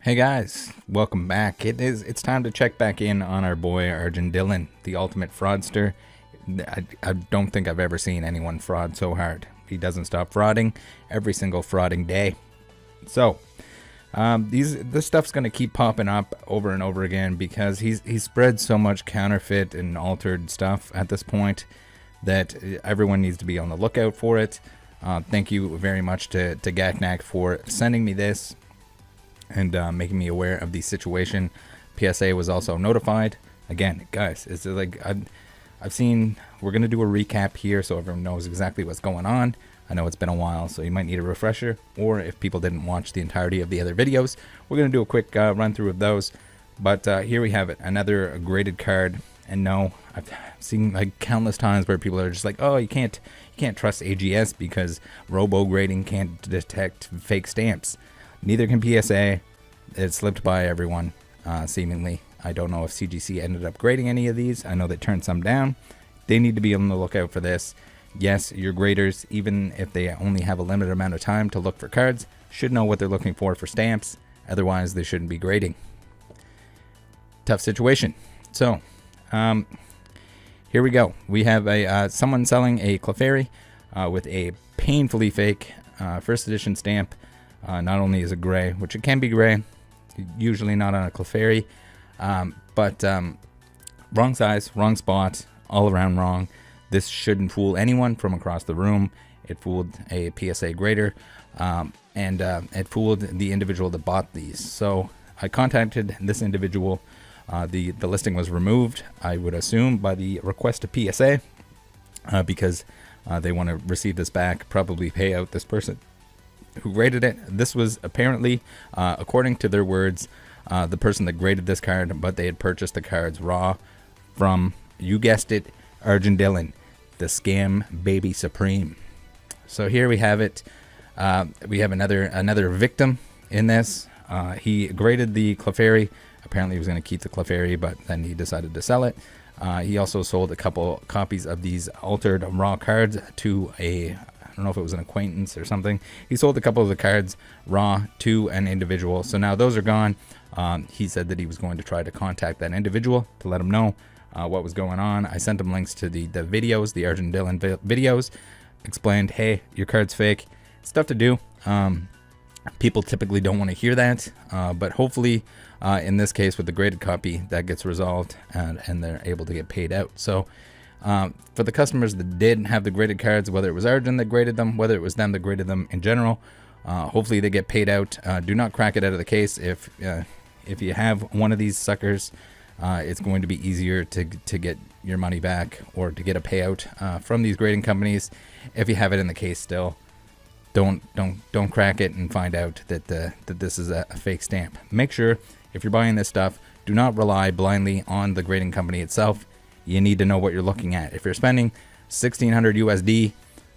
Hey guys, welcome back. It's time to check back in on our boy Arjun Dhillon, the ultimate fraudster. I don't think I've ever seen anyone fraud so hard. He doesn't stop frauding every single frauding day. So, this stuff's gonna keep popping up over and over again because he's spread so much counterfeit and altered stuff at this point that everyone needs to be on the lookout for it. Thank you very much to Gaknak for sending me this and making me aware of the situation. PSA was also notified. Again, guys, it's like I've seen. We're gonna do a recap here so everyone knows exactly what's going on. I know it's been a while, so you might need a refresher, or if people didn't watch the entirety of the other videos, we're gonna do a quick run through of those. But here we have it, another graded card. And no, I've seen like countless times where people are just like, oh, you can't trust AGS because robo grading can't detect fake stamps. Neither can PSA. It slipped by everyone, seemingly. I don't know if CGC ended up grading any of these. I know they turned some down. They need to be on the lookout for this. Yes, your graders, even if they only have a limited amount of time to look for cards, should know what they're looking for stamps. Otherwise, they shouldn't be grading. Tough situation. So, here we go. We have someone selling a Clefairy with a painfully fake first edition stamp. Not only is it gray, which it can be gray, usually not on a Clefairy, but wrong size, wrong spot, all around wrong. This shouldn't fool anyone from across the room. It fooled a PSA grader, and it fooled the individual that bought these. So I contacted this individual. The listing was removed, I would assume, by the request to PSA, because they want to receive this back, probably pay out this person who graded it. This was apparently, according to their words, the person that graded this card, but they had purchased the cards raw from, you guessed it, Arjun Dhillon, the scam baby supreme. So here we have it. We have another victim in this. He graded the Clefairy. Apparently he was going to keep the Clefairy, but then he decided to sell it. He also sold a couple copies of these altered raw cards to I don't know if it was an acquaintance or something. He sold a couple of the cards raw to an individual. So now those are gone. He said that he was going to try to contact that individual to let him know what was going on. I sent him links to the videos, the Arjun Dhillon videos. Explained, hey, your card's fake. It's tough to do. People typically don't want to hear that, but hopefully in this case with the graded copy that gets resolved and they're able to get paid out. So for the customers that did have the graded cards, whether it was Arjun that graded them, whether it was them that graded them in general, hopefully they get paid out. Do not crack it out of the case. If you have one of these suckers, it's going to be easier to get your money back or to get a payout from these grading companies. If you have it in the case still, don't crack it and find out that this is a fake stamp. Make sure if you're buying this stuff, do not rely blindly on the grading company itself. You need to know what you're looking at. If you're spending 1,600 USD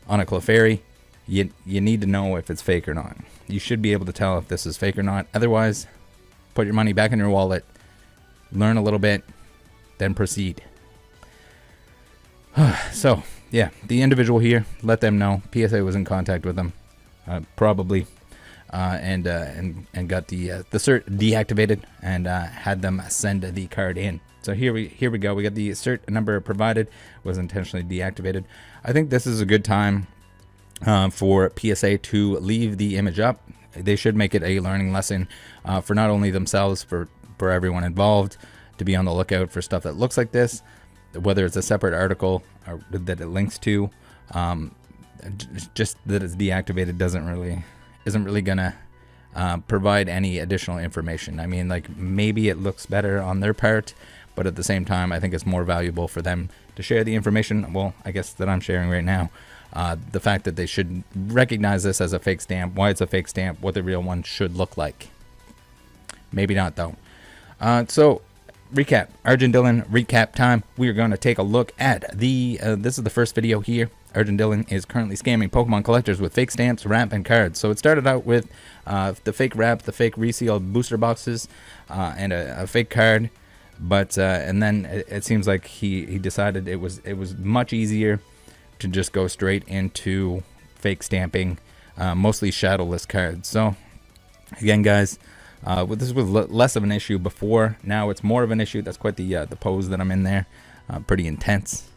on a Clefairy, you need to know if it's fake or not. You should be able to tell if this is fake or not. Otherwise, put your money back in your wallet, learn a little bit, then proceed. So, yeah, the individual here, let them know. PSA was in contact with them, probably, and got the cert deactivated and had them send the card in. So here we go. We got the cert number provided, was intentionally deactivated. I think this is a good time for PSA to leave the image up. They should make it a learning lesson for not only themselves, for everyone involved, to be on the lookout for stuff that looks like this, whether it's a separate article or that it links to. Just that it's deactivated isn't really gonna provide any additional information. I mean, like, maybe it looks better on their part, but at the same time, I think it's more valuable for them to share the information, well, I guess that I'm sharing right now. The fact that they should recognize this as a fake stamp, why it's a fake stamp, what the real one should look like. Maybe not, though. So, recap. Arjun Dhillon recap time. We are going to take a look at this is the first video here. Arjun Dhillon is currently scamming Pokemon collectors with fake stamps, wrap, and cards. So it started out with the fake wrap, the fake resealed booster boxes, and a fake card. But and then it seems like he decided it was much easier to just go straight into fake stamping, mostly shadowless cards. So again, guys, This was less of an issue before. Now it's more of an issue. That's quite the pose that I'm in there. Pretty intense.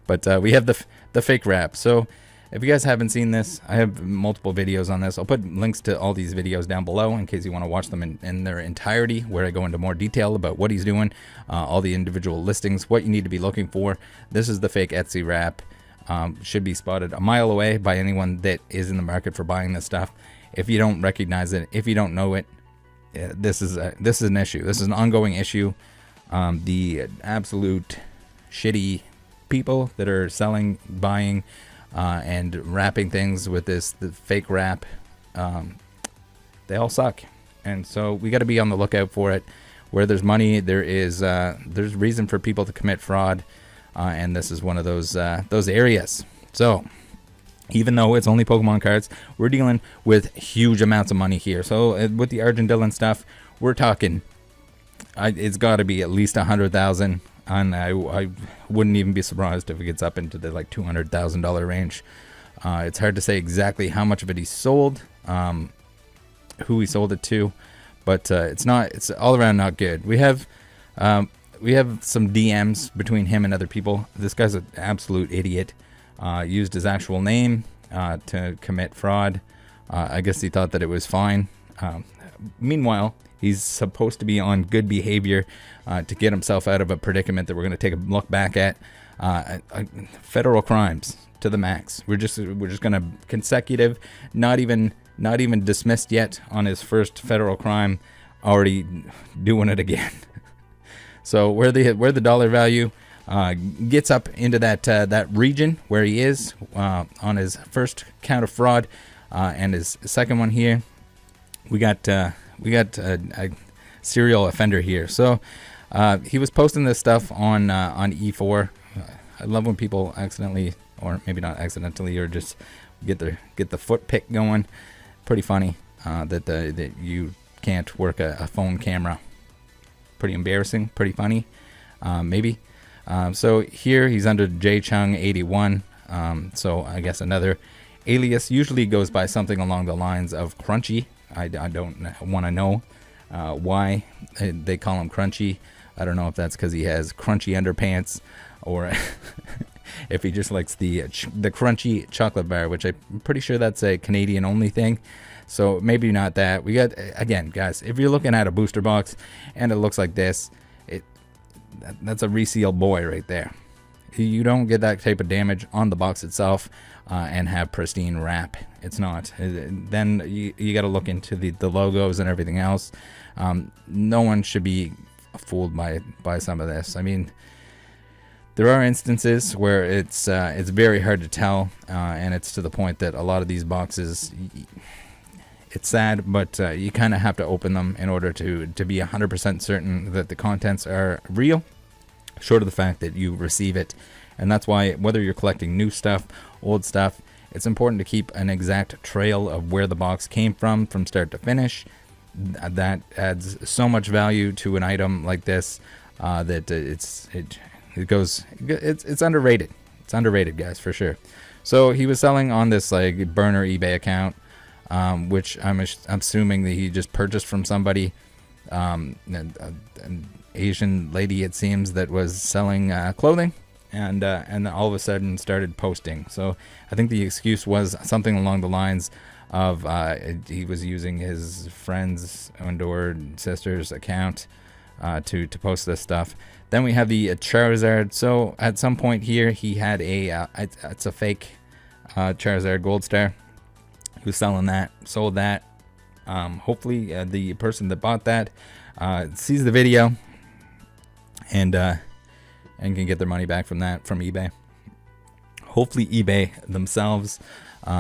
But we have the fake wrap. So if you guys haven't seen this, I have multiple videos on this. I'll put links to all these videos down below in case you want to watch them in their entirety, where I go into more detail about what he's doing, all the individual listings, what you need to be looking for. This is the fake Etsy wrap. Should be spotted a mile away by anyone that is in the market for buying this stuff. If you don't recognize it, if you don't know it, this is an issue. This is an ongoing issue. The absolute shitty people that are selling, buying, and wrapping things with the fake wrap, they all suck. And so we got to be on the lookout for it. Where there's money, there's reason for people to commit fraud, and this is one of those areas. So even though it's only Pokemon cards, we're dealing with huge amounts of money here. So with the Arjun Dhillon stuff, we're talking, it's got to be at least 100,000. And I wouldn't even be surprised if it gets up into the like $200,000 range. It's hard to say exactly how much of it he sold, who he sold it to, but it's all around not good. We have some DMs between him and other people. This guy's an absolute idiot. Used his actual name to commit fraud. I guess he thought that it was fine. Meanwhile, he's supposed to be on good behavior to get himself out of a predicament that we're going to take a look back at. Federal crimes to the max. We're just going to consecutive, not even dismissed yet on his first federal crime, already doing it again. So where the dollar value gets up into that region where he is on his first count of fraud, and his second one here, we got a serial offender here. So he was posting this stuff on E4. I love when people accidentally, or maybe not accidentally, or just get the foot pick going. Pretty funny that you can't work a phone camera. Pretty embarrassing. Pretty funny, maybe. So here he's under JChung81. So I guess another alias usually goes by something along the lines of Crunchy. I don't want to know why they call him Crunchy. I don't know if that's because he has crunchy underpants, or if he just likes the crunchy chocolate bar, which I'm pretty sure that's a Canadian only thing. So maybe not that. We got, again, guys, if you're looking at a booster box and it looks like this, that's a reseal boy right there. You don't get that type of damage on the box itself and have pristine wrap. It's not. Then you got to look into the logos and everything else. No one should be fooled by some of this. I mean, there are instances where it's very hard to tell, and it's to the point that a lot of these boxes, it's sad, but you kind of have to open them in order to be 100% certain that the contents are real, short of the fact that you receive it. And that's why, whether you're collecting new stuff, old stuff, it's important to keep an exact trail of where the box came from start to finish. That adds so much value to an item like this that it's underrated. It's underrated, guys, for sure. So he was selling on this like burner eBay account, which I'm assuming that he just purchased from somebody, an Asian lady, it seems, that was selling clothing, and all of a sudden started posting. So I think the excuse was something along the lines of he was using his friend's or sister's account to post this stuff. Then we have the Charizard. So at some point here, he had it's a fake Charizard Gold Star. He was selling that, sold that. Hopefully the person that bought that sees the video and can get their money back from eBay. Hopefully eBay themselves,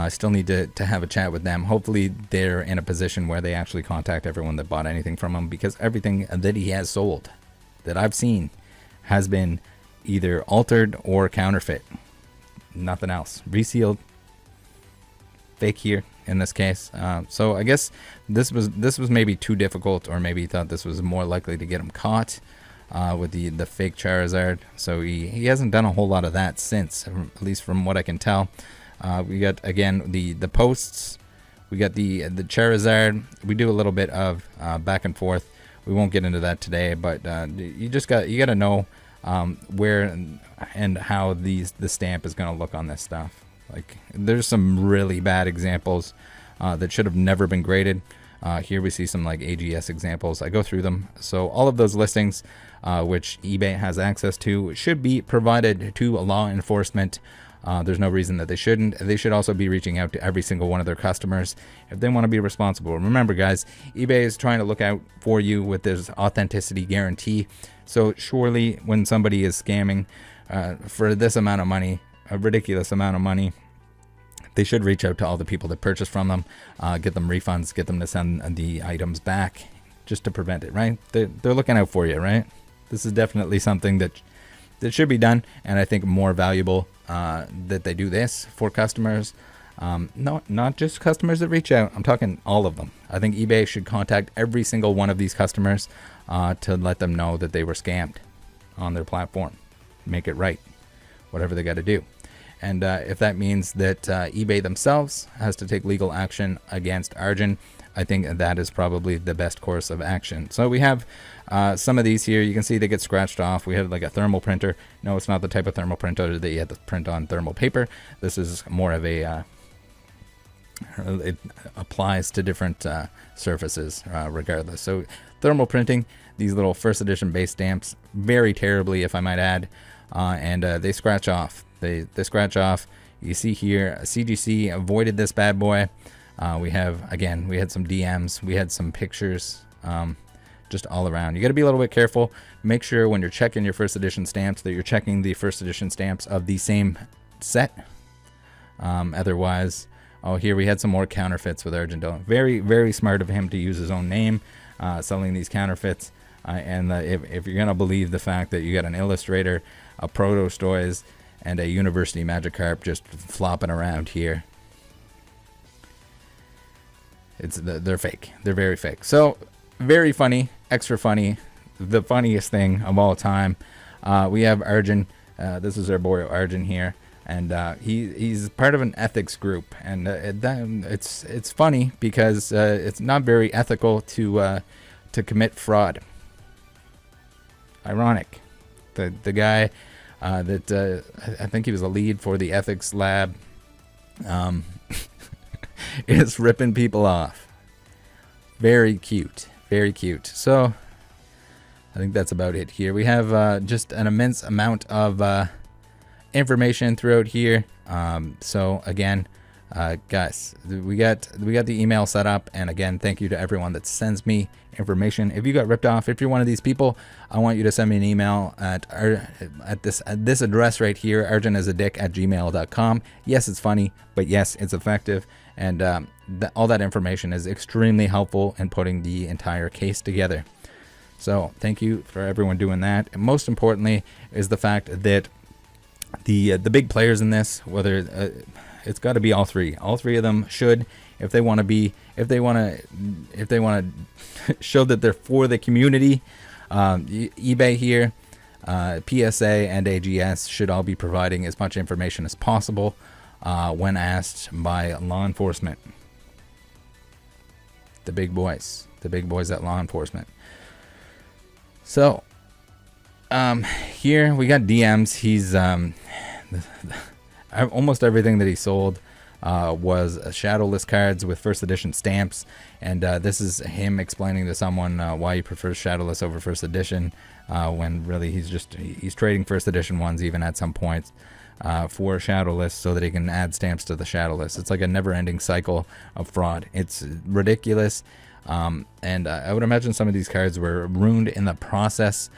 still need to have a chat with them. Hopefully they're in a position where they actually contact everyone that bought anything from him, because everything that he has sold that I've seen has been either altered or counterfeit. Nothing else. Resealed. Fake here in this case. So I guess this was maybe too difficult, or maybe he thought this was more likely to get him caught with the fake Charizard. So he hasn't done a whole lot of that since, at least from what I can tell. We got, again, the posts We got the Charizard. We do a little bit of back and forth. We won't get into that today, but you got to know where and how the stamp is going to look on this stuff. Like, there's some really bad examples that should have never been graded. Here we see some like AGS examples. I go through them. So all of those listings, which eBay has access to, should be provided to law enforcement. There's no reason that they shouldn't. They should also be reaching out to every single one of their customers if they want to be responsible. Remember, guys, eBay is trying to look out for you with this authenticity guarantee. So surely when somebody is scamming for this amount of money, a ridiculous amount of money, they should reach out to all the people that purchase from them, get them refunds, get them to send the items back just to prevent it, right? They're looking out for you, right? This is definitely something that should be done, and I think more valuable that they do this for customers. Not just customers that reach out. I'm talking all of them. I think eBay should contact every single one of these customers to let them know that they were scammed on their platform. Make it right, whatever they got to do. And if that means that eBay themselves has to take legal action against Arjun, I think that is probably the best course of action. So we have some of these here. You can see they get scratched off. We have like a thermal printer. No, it's not the type of thermal printer that you have to print on thermal paper. This is more of a it applies to different surfaces regardless. So thermal printing, these little first edition base stamps, very terribly, if I might add, and they scratch off. They scratch off. You see here, CGC avoided this bad boy. We had some DMs, we had some pictures, just all around. You got to be a little bit careful. Make sure when you're checking your first edition stamps that you're checking the first edition stamps of the same set. Otherwise, here we had some more counterfeits with Arjun Dhillon. Very, very smart of him to use his own name, selling these counterfeits. And if you're gonna believe the fact that you got an Illustrator, a Proto Toys, and a University Magikarp just flopping around here, they're fake. They're very fake. So very funny, extra funny, the funniest thing of all time. We have Arjun. This is our boy Arjun here, and he's part of an ethics group, and it's funny because it's not very ethical to commit fraud. Ironic. The guy that I think he was a lead for the ethics lab is ripping people off. Very cute. Very cute. So I think that's about it here. We have just an immense amount of information throughout here. So again, guys, we got the email set up, and again, thank you to everyone that sends me information. If you got ripped off, if you're one of these people, I want you to send me an email at this address right here, arjunisadick@gmail.com. Yes, it's funny, but yes, it's effective, and all that information is extremely helpful in putting the entire case together. So thank you for everyone doing that. And most importantly is the fact that the big players in this, whether it's got to be all three. All three of them should, if they want to show that they're for the community. eBay here, PSA, and AGS should all be providing as much information as possible when asked by law enforcement. The big boys at law enforcement. So here we got DMs. He's almost everything that he sold was shadowless cards with first edition stamps, and this is him explaining to someone why he prefers shadowless over first edition, when really he's trading first edition ones even at some points for shadowless so that he can add stamps to the shadowless. It's like a never-ending cycle of fraud. It's ridiculous, and I would imagine some of these cards were ruined in the process.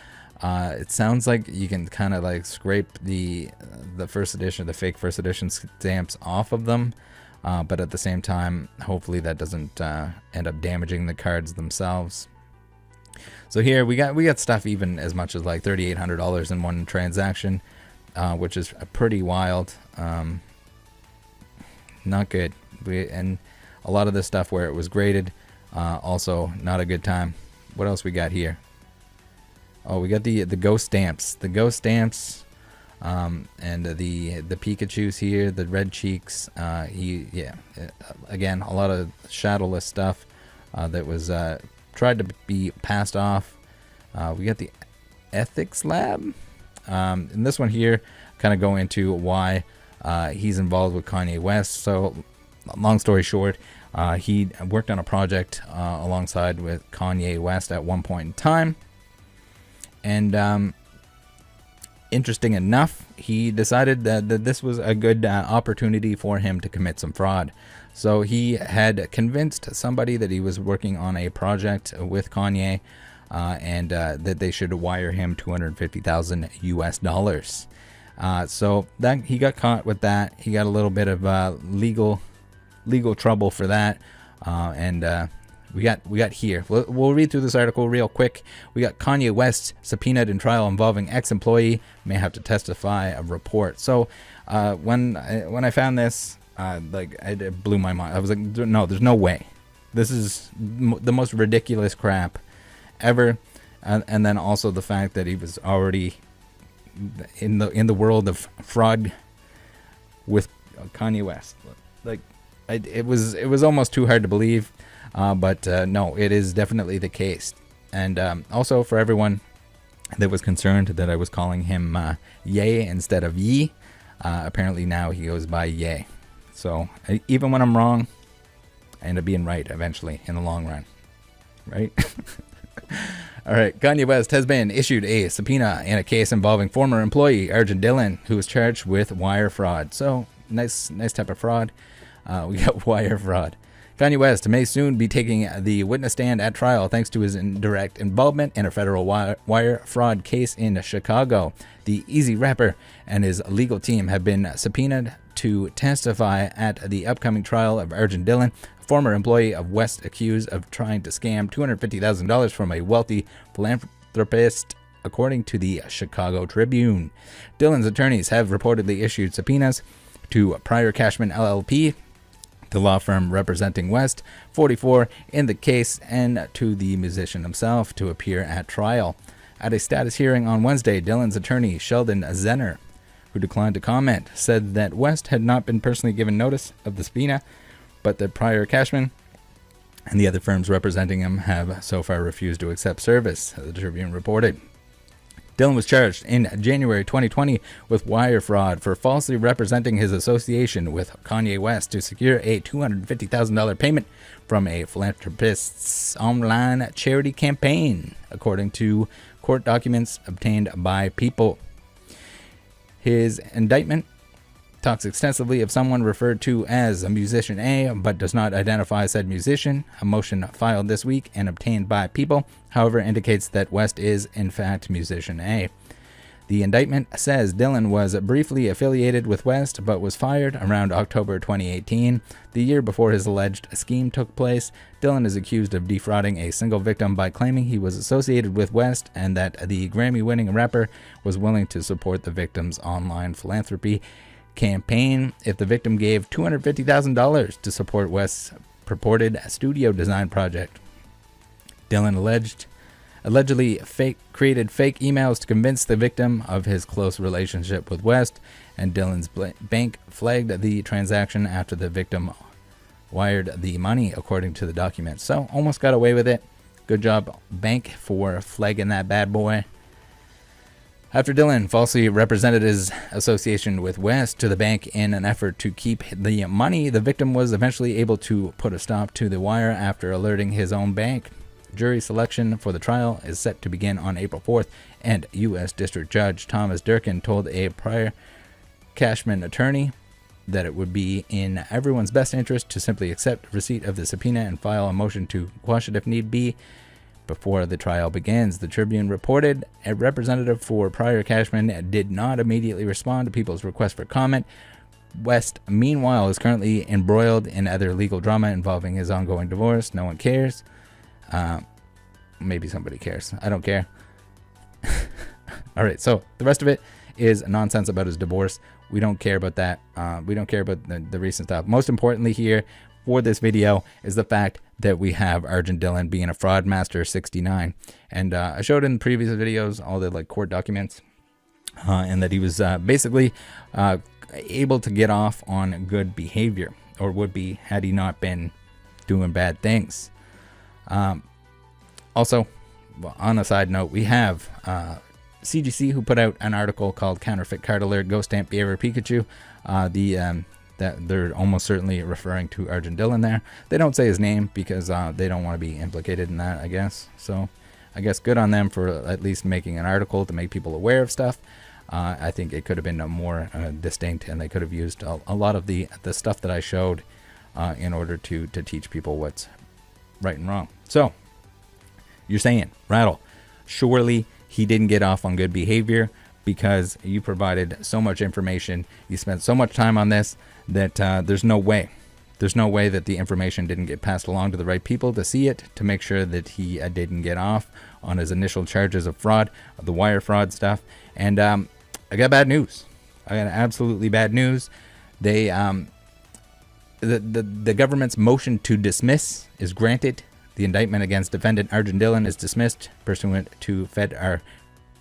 It sounds like you can kind of like scrape the first edition, the fake first edition stamps off of them, but at the same time, hopefully that doesn't end up damaging the cards themselves. So here we got stuff even as much as like $3,800 in one transaction, which is pretty wild. Not good. And a lot of this stuff where it was graded, also not a good time. What else we got here? Oh, we got the ghost stamps. The ghost stamps And the Pikachus here, the red cheeks. Again, a lot of shadowless stuff that was tried to be passed off. We got the ethics lab. And this one here kind of go into why he's involved with Kanye West. So long story short, he worked on a project alongside with Kanye West at one point in time. And interesting enough, he decided that this was a good opportunity for him to commit some fraud. So he had convinced somebody that he was working on a project with Kanye, and that they should wire him $250,000 US. So that he got caught with that. He got a little bit of legal trouble for that, and we got here. We'll read through this article real quick. We got Kanye West subpoenaed in trial involving ex-employee may have to testify a report. So when I found this, it blew my mind. I was like, no, there's no way. This is the most ridiculous crap ever. And then also the fact that he was already in the world of fraud with Kanye West. It was almost too hard to believe. But no, it is definitely the case. And also for everyone that was concerned that I was calling him Ye instead of Ye, apparently now he goes by Ye. So even when I'm wrong, I end up being right eventually in the long run. Right? All right. Kanye West has been issued a subpoena in a case involving former employee Arjun Dhillon, who was charged with wire fraud. So nice type of fraud. We got wire fraud. Kanye West may soon be taking the witness stand at trial thanks to his indirect involvement in a federal wire fraud case in Chicago. The Easy rapper and his legal team have been subpoenaed to testify at the upcoming trial of Arjun Dhillon, a former employee of West accused of trying to scam $250,000 from a wealthy philanthropist, according to the Chicago Tribune. Dhillon's attorneys have reportedly issued subpoenas to Prior Cashman LLP, the law firm representing West, 44, in the case, and to the musician himself to appear at trial. At a status hearing on Wednesday, Dhillon's attorney, Sheldon Zenner, who declined to comment, said that West had not been personally given notice of the subpoena, but that Prior Cashman and the other firms representing him have so far refused to accept service, the Tribune reported. Dhillon was charged in January 2020 with wire fraud for falsely representing his association with Kanye West to secure a $250,000 payment from a philanthropist's online charity campaign, according to court documents obtained by People. His indictment talks extensively of someone referred to as a musician A, but does not identify said musician. A motion filed this week and obtained by People, however, indicates that West is, in fact, musician A. The indictment says Dhillon was briefly affiliated with West, but was fired around October 2018, the year before his alleged scheme took place. Dhillon is accused of defrauding a single victim by claiming he was associated with West and that the Grammy-winning rapper was willing to support the victim's online philanthropy campaign if the victim gave $250,000 to support West's purported studio design project. Dhillon allegedly created fake emails to convince the victim of his close relationship with West, and Dhillon's bank flagged the transaction after the victim wired the money, according to the documents. So almost got away with it. Good job, bank, for flagging that bad boy. After Dhillon falsely represented his association with West to the bank in an effort to keep the money, the victim was eventually able to put a stop to the wire after alerting his own bank. Jury selection for the trial is set to begin on April 4th, and U.S. District Judge Thomas Durkin told a Prior Cashman attorney that it would be in everyone's best interest to simply accept receipt of the subpoena and file a motion to quash it if need be before the trial begins. The Tribune reported a representative for Prior Cashman did not immediately respond to People's request for comment. West, meanwhile, is currently embroiled in other legal drama involving his ongoing divorce. No one cares. Maybe somebody cares. I don't care. All right, so the rest of it is nonsense about his divorce. We don't care about that. We don't care about the recent stuff. Most importantly here for this video is the fact that we have Arjun Dhillon being a fraud master 69. And I showed in previous videos all the court documents and that he was basically able to get off on good behavior, or would be had he not been doing bad things. Also, on a side note, we have CGC, who put out an article called Counterfeit Card Alert, Ghost Stamp Behavior Pikachu. That they're almost certainly referring to Arjun Dhillon there. They don't say his name because they don't want to be implicated in that, I guess. So I guess good on them for at least making an article to make people aware of stuff. I think it could have been more distinct, and they could have used a lot of the stuff that I showed in order to teach people what's right and wrong. So you're saying, Rattle, surely he didn't get off on good behavior because you provided so much information, you spent so much time on this, that there's no way that the information didn't get passed along to the right people to see it, to make sure that he didn't get off on his initial charges of fraud, of the wire fraud stuff. And I got bad news. I got absolutely bad news. They the government's motion to dismiss is granted. The indictment against defendant Arjun Dhillon is dismissed pursuant to Fed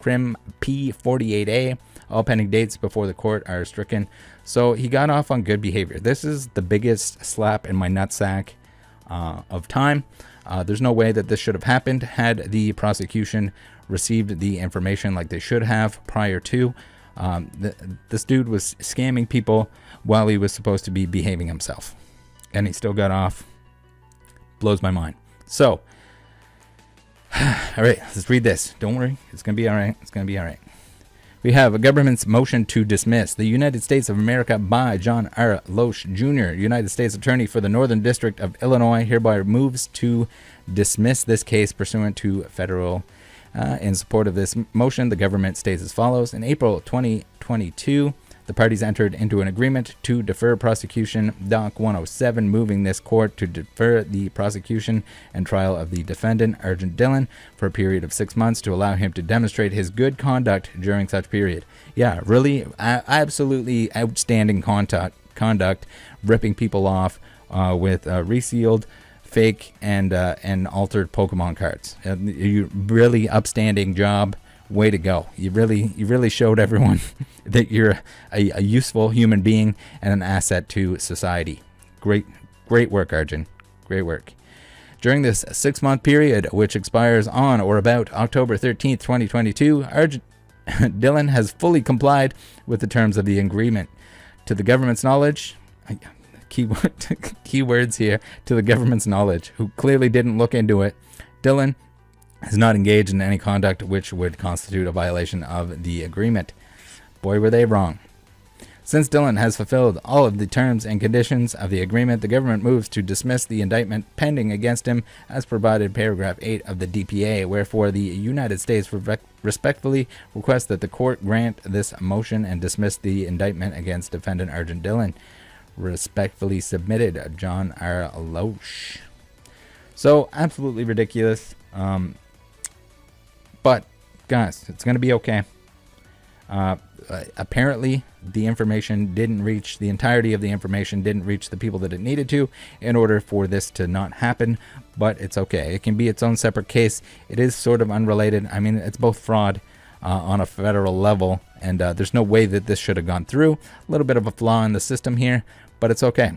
Crim P48A. All pending dates before the court are stricken. So he got off on good behavior. This is the biggest slap in my nutsack of time. There's no way that this should have happened had the prosecution received the information like they should have prior to. This dude was scamming people while he was supposed to be behaving himself, and he still got off. Blows my mind. So, all right, let's read this. Don't worry, it's gonna be all right. It's gonna be all right. We have a government's motion to dismiss. The United States of America by John R. Loesch Jr., United States Attorney for the Northern District of Illinois, hereby moves to dismiss this case pursuant to federal. In support of this motion, the government states as follows. In April 2022, the parties entered into an agreement to defer prosecution, Doc 107, moving this court to defer the prosecution and trial of the defendant, Arjun Dhillon, for a period of 6 months to allow him to demonstrate his good conduct during such period. Yeah, really, absolutely outstanding conduct, ripping people off with resealed, fake, and altered Pokemon cards. You really upstanding job. Way to go. You really showed everyone that you're a useful human being and an asset to society. Great work, Arjun. Great work. During this 6-month period, which expires on or about October 13th, 2022, Arjun Dhillon has fully complied with the terms of the agreement. To the government's knowledge, keywords here, to the government's knowledge, who clearly didn't look into it, Dhillon has not engaged in any conduct which would constitute a violation of the agreement. Boy, were they wrong. Since Dhillon has fulfilled all of the terms and conditions of the agreement, the government moves to dismiss the indictment pending against him as provided in paragraph 8 of the DPA, wherefore the United States respectfully requests that the court grant this motion and dismiss the indictment against defendant Arjun Dhillon. Respectfully submitted, John R. Loesch. So, absolutely ridiculous. But, guys, it's going to be okay. Apparently, the information didn't reach, the entirety of the information didn't reach the people that it needed to in order for this to not happen. But it's okay. It can be its own separate case. It is sort of unrelated. I mean, it's both fraud on a federal level, and there's no way that this should have gone through. A little bit of a flaw in the system here, but it's okay.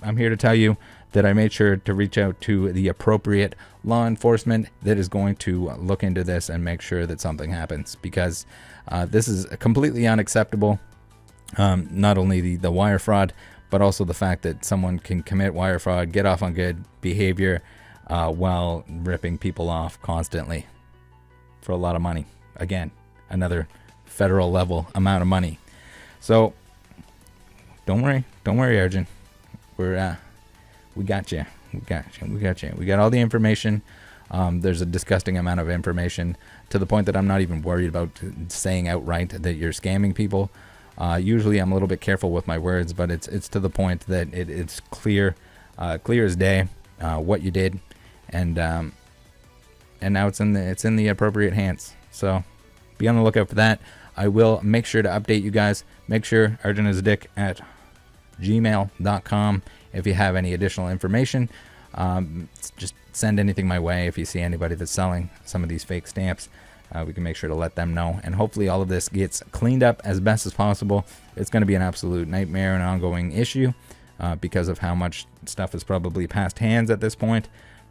I'm here to tell you that I made sure to reach out to the appropriate law enforcement that is going to look into this and make sure that something happens, because this is completely unacceptable. Not only the wire fraud, but also the fact that someone can commit wire fraud, get off on good behavior while ripping people off constantly for a lot of money. Again, another federal level amount of money. So don't worry, Arjun. We got you. We got all the information. There's a disgusting amount of information to the point that I'm not even worried about saying outright that you're scamming people. Usually I'm a little bit careful with my words, but it's to the point that it's clear as day what you did, and now it's in the appropriate hands. So be on the lookout for that. I will make sure to update you guys. Make sure Arjun is a dick at gmail.com. If you have any additional information, just send anything my way. If you see anybody that's selling some of these fake stamps, we can make sure to let them know. And hopefully all of this gets cleaned up as best as possible. It's going to be an absolute nightmare and ongoing issue because of how much stuff is probably past hands at this point.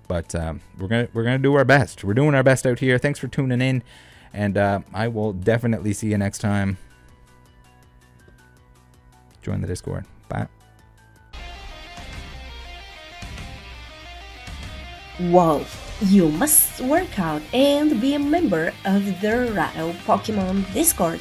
But we're gonna do our best. We're doing our best out here. Thanks for tuning in, and I will definitely see you next time. Join the Discord. Bye. Whoa, you must work out and be a member of the Rattle Pokemon Discord.